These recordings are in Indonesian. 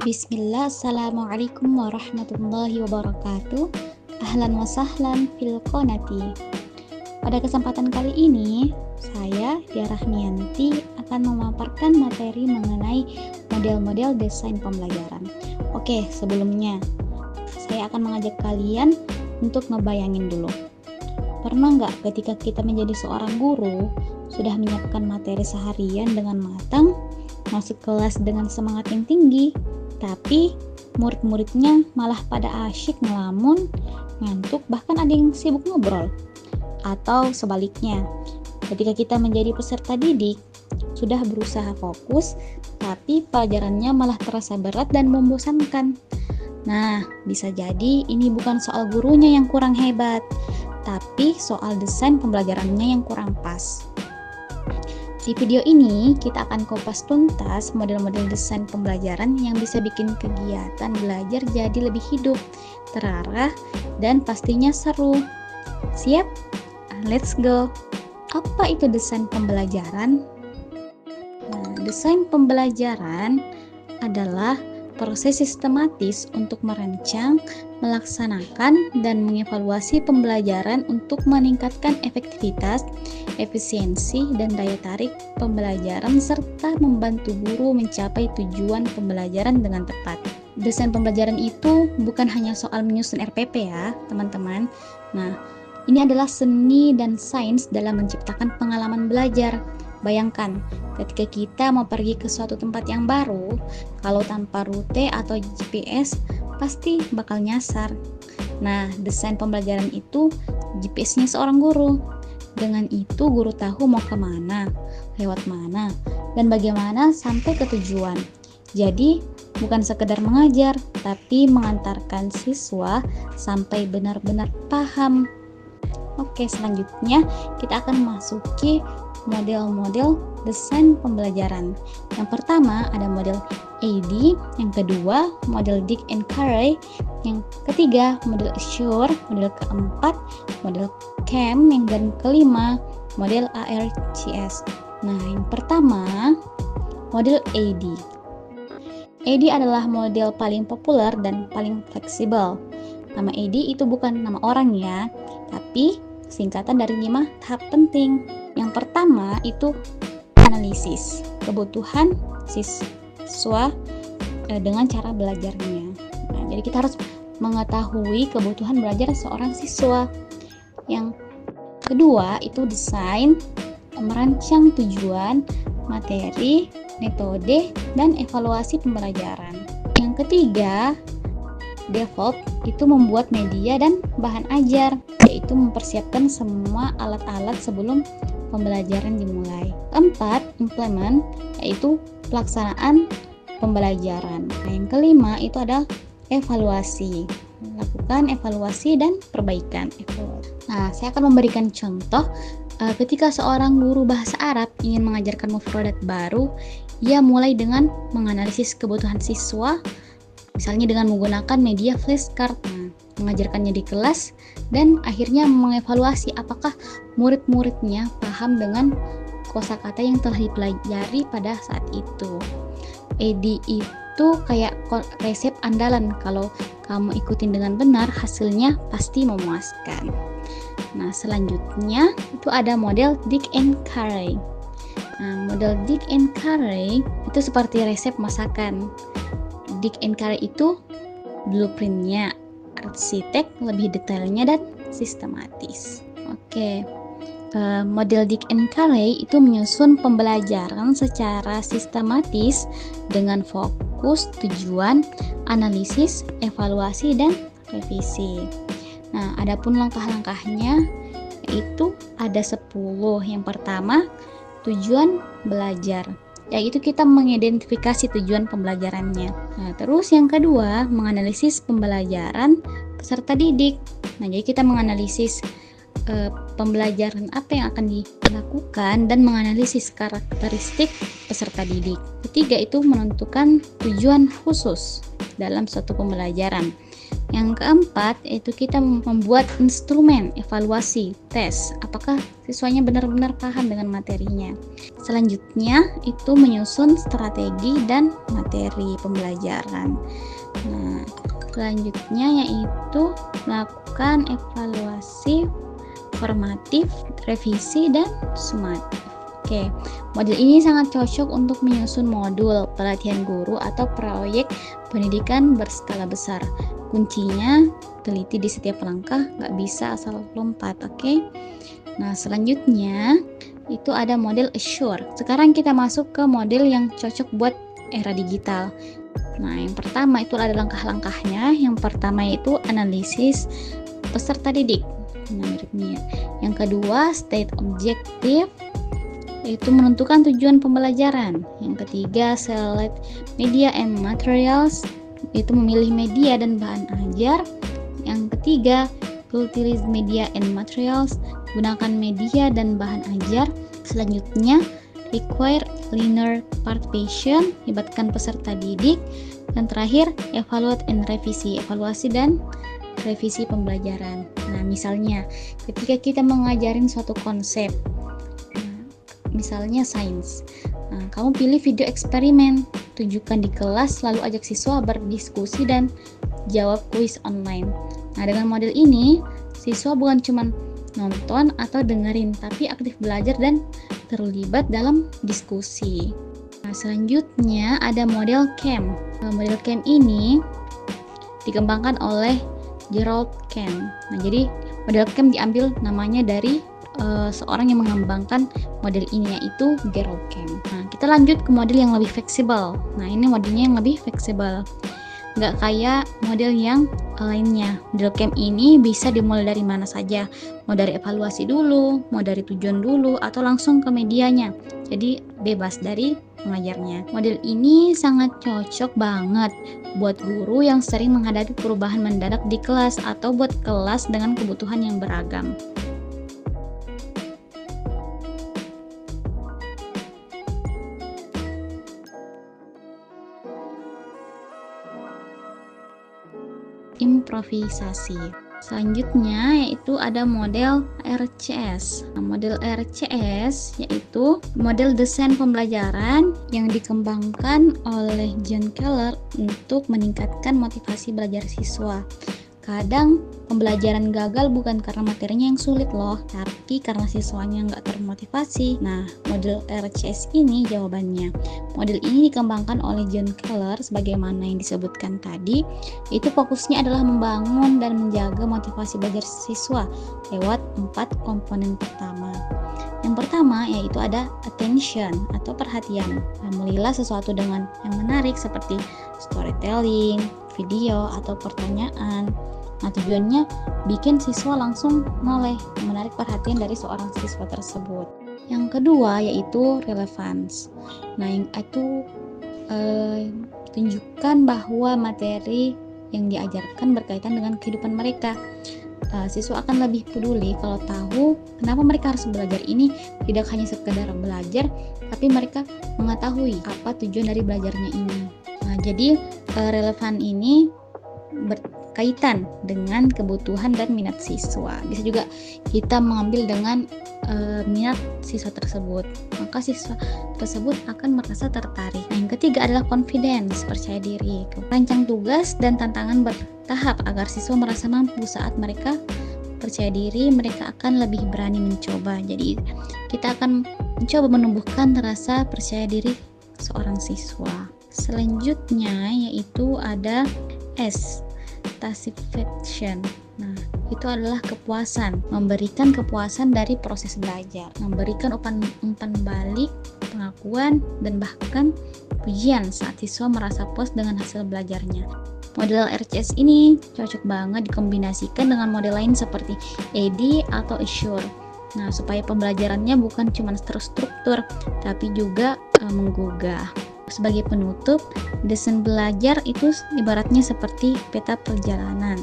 Bismillah, Assalamualaikum warahmatullahi wabarakatuh. Ahlan wa sahlan fil qonati. Pada kesempatan kali ini, saya, Dia Rahmianti, akan memaparkan materi mengenai model-model desain pembelajaran. Oke, sebelumnya, saya akan mengajak kalian untuk ngebayangin dulu. Pernah nggak ketika kita menjadi seorang guru, sudah menyiapkan materi seharian dengan matang, masuk kelas dengan semangat yang tinggi, tapi murid-muridnya malah pada asyik ngelamun, ngantuk, bahkan ada yang sibuk ngobrol? Atau sebaliknya, ketika kita menjadi peserta didik, sudah berusaha fokus, tapi pelajarannya malah terasa berat dan membosankan. Nah, bisa jadi ini bukan soal gurunya yang kurang hebat, tapi soal desain pembelajarannya yang kurang pas. Di video ini, kita akan kupas tuntas model-model desain pembelajaran yang bisa bikin kegiatan belajar jadi lebih hidup, terarah, dan pastinya seru. Siap? Let's go! Apa itu desain pembelajaran? Nah, desain pembelajaran adalah proses sistematis untuk merancang, melaksanakan, dan mengevaluasi pembelajaran untuk meningkatkan efektivitas, efisiensi, dan daya tarik pembelajaran serta membantu guru mencapai tujuan pembelajaran dengan tepat. Desain pembelajaran itu bukan hanya soal menyusun RPP ya, teman-teman. Nah, ini adalah seni dan sains dalam menciptakan pengalaman belajar. Bayangkan, ketika kita mau pergi ke suatu tempat yang baru, kalau tanpa rute atau GPS, pasti bakal nyasar. Nah, desain pembelajaran itu GPS-nya seorang guru. Dengan itu, guru tahu mau kemana, lewat mana, dan bagaimana sampai ke tujuan. Jadi, bukan sekedar mengajar, tapi mengantarkan siswa sampai benar-benar paham. Oke, selanjutnya kita akan masuki model-model desain pembelajaran. Yang pertama ada model AD, yang kedua model Dick and Carey, yang ketiga model Assure, model keempat model CAM, dan kelima model ARCS. Nah, yang pertama model AD. AD adalah model paling populer dan paling fleksibel. Nama AD itu bukan nama orang ya, tapi singkatan dari 5 tahap penting. Yang pertama itu analisis kebutuhan siswa dengan cara belajarnya. Nah, jadi kita harus mengetahui kebutuhan belajar seorang siswa. Yang kedua itu desain, merancang tujuan, materi, metode, dan evaluasi pembelajaran. Yang ketiga, develop itu membuat media dan bahan ajar, yaitu mempersiapkan semua alat-alat sebelum pembelajaran dimulai. Keempat, implement, yaitu pelaksanaan pembelajaran. Nah, yang kelima itu ada evaluasi, lakukan evaluasi dan perbaikan. Nah, saya akan memberikan contoh ketika seorang guru bahasa Arab ingin mengajarkan mufradat baru, ia mulai dengan menganalisis kebutuhan siswa, misalnya dengan menggunakan media flashcard, mengajarkannya di kelas, dan akhirnya mengevaluasi apakah murid-muridnya paham dengan kosakata yang telah dipelajari pada saat itu. ED itu kayak resep andalan, kalau kamu ikutin dengan benar, hasilnya pasti memuaskan. Nah, selanjutnya itu ada model Dick and Carey. Nah, model Dick and Carey itu seperti resep masakan. Dick and Carey itu blueprintnya, arsitek lebih detailnya dan sistematis. Oke, model Dick and Carey itu menyusun pembelajaran secara sistematis dengan fokus, tujuan, analisis, evaluasi, dan revisi. Nah, adapun langkah-langkahnya yaitu ada 10. Yang pertama, tujuan belajar, yaitu kita mengidentifikasi tujuan pembelajarannya. Nah, terus yang kedua, menganalisis pembelajaran peserta didik. Nah, jadi kita menganalisis pembelajaran apa yang akan dilakukan dan menganalisis karakteristik peserta didik. Ketiga itu menentukan tujuan khusus dalam suatu pembelajaran. Yang keempat, yaitu kita membuat instrumen evaluasi, tes, apakah siswanya benar-benar paham dengan materinya. Selanjutnya, itu menyusun strategi dan materi pembelajaran. Nah, selanjutnya yaitu melakukan evaluasi formatif, revisi, dan sumatif. Oke, model ini sangat cocok untuk menyusun modul pelatihan guru atau proyek pendidikan berskala besar. Kuncinya teliti di setiap langkah, nggak bisa asal lompat. Oke. Nah, selanjutnya itu ada model Assure. Sekarang kita masuk ke model yang cocok buat era digital. Nah, yang pertama itu ada langkah-langkahnya. Yang pertama itu analisis peserta didik. Nah, mirip-mirip. Yang kedua, state objective, yaitu menentukan tujuan pembelajaran. Yang ketiga, select media and materials, yaitu memilih media dan bahan ajar. Yang ketiga, utilize media and materials, gunakan media dan bahan ajar. Selanjutnya, require learner participation, libatkan peserta didik. Dan terakhir, evaluate and revisi, evaluasi dan revisi pembelajaran. Nah, misalnya ketika kita mengajarin suatu konsep, misalnya sains, nah, kamu pilih video eksperimen, tunjukkan di kelas, lalu ajak siswa berdiskusi dan jawab kuis online. Nah, dengan model ini, siswa bukan cuma nonton atau dengerin, tapi aktif belajar dan terlibat dalam diskusi. Nah, selanjutnya ada model CAM. Model CAM ini dikembangkan oleh Gerald Kemp. Nah, jadi model CAM diambil namanya dari seorang yang mengembangkan model ini, yaitu Gerald Kemp. Nah, kita lanjut ke model yang lebih fleksibel. Nah, ini modelnya yang lebih fleksibel, nggak kayak model yang lainnya. Model CAM ini bisa dimulai dari mana saja, mau dari evaluasi dulu, mau dari tujuan dulu, atau langsung ke medianya. Jadi bebas dari pengajarnya. Model ini sangat cocok banget buat guru yang sering menghadapi perubahan mendadak di kelas atau buat kelas dengan kebutuhan yang beragam. Improvisasi. Selanjutnya yaitu ada model RCS. Nah, model RCS yaitu model desain pembelajaran yang dikembangkan oleh John Keller untuk meningkatkan motivasi belajar siswa. Kadang pembelajaran gagal bukan karena materinya yang sulit loh, tapi karena siswanya nggak termotivasi. Nah, model RCS ini jawabannya. Model ini dikembangkan oleh John Keller sebagaimana yang disebutkan tadi. Itu fokusnya adalah membangun dan menjaga motivasi belajar siswa lewat 4 komponen pertama. Yang pertama yaitu ada attention atau perhatian. Memulailah sesuatu dengan yang menarik seperti storytelling, video, atau pertanyaan. Nah, tujuannya bikin siswa langsung noleh, menarik perhatian dari seorang siswa tersebut. Yang kedua yaitu relevance. Nah, yang itu tunjukkan bahwa materi yang diajarkan berkaitan dengan kehidupan mereka. Siswa akan lebih peduli kalau tahu kenapa mereka harus belajar ini, tidak hanya sekedar belajar, tapi mereka mengetahui apa tujuan dari belajarnya ini. Nah, jadi relevan ini berkaitan dengan kebutuhan dan minat siswa. Bisa juga kita mengambil dengan minat siswa tersebut, maka siswa tersebut akan merasa tertarik. Nah, yang ketiga adalah confidence, percaya diri. Rancang tugas dan tantangan bertahap agar siswa merasa mampu. Saat mereka percaya diri, mereka akan lebih berani mencoba. Jadi kita akan mencoba menumbuhkan rasa percaya diri seorang siswa. Selanjutnya yaitu ada S, satisfaction. Nah, itu adalah kepuasan, memberikan kepuasan dari proses belajar, memberikan umpan balik, pengakuan, dan bahkan pujian saat siswa merasa puas dengan hasil belajarnya. Model RCS ini cocok banget dikombinasikan dengan model lain seperti AD atau Assure. Nah, supaya pembelajarannya bukan cuma terstruktur, tapi juga menggugah. Sebagai penutup, desain belajar itu ibaratnya seperti peta perjalanan.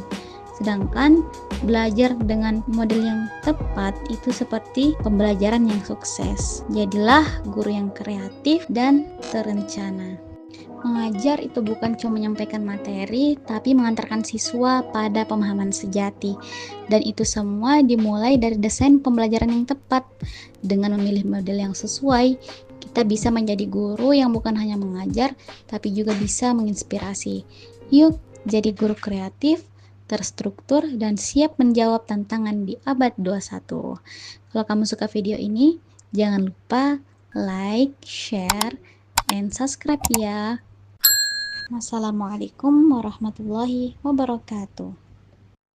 Sedangkan belajar dengan model yang tepat itu seperti pembelajaran yang sukses. Jadilah guru yang kreatif dan terencana. Mengajar itu bukan cuma menyampaikan materi, tapi mengantarkan siswa pada pemahaman sejati. Dan itu semua dimulai dari desain pembelajaran yang tepat. Dengan memilih model yang sesuai, kita bisa menjadi guru yang bukan hanya mengajar, tapi juga bisa menginspirasi. Yuk, jadi guru kreatif, terstruktur, dan siap menjawab tantangan di abad 21. Kalau kamu suka video ini, jangan lupa like, share, and subscribe ya. Wassalamualaikum warahmatullahi wabarakatuh.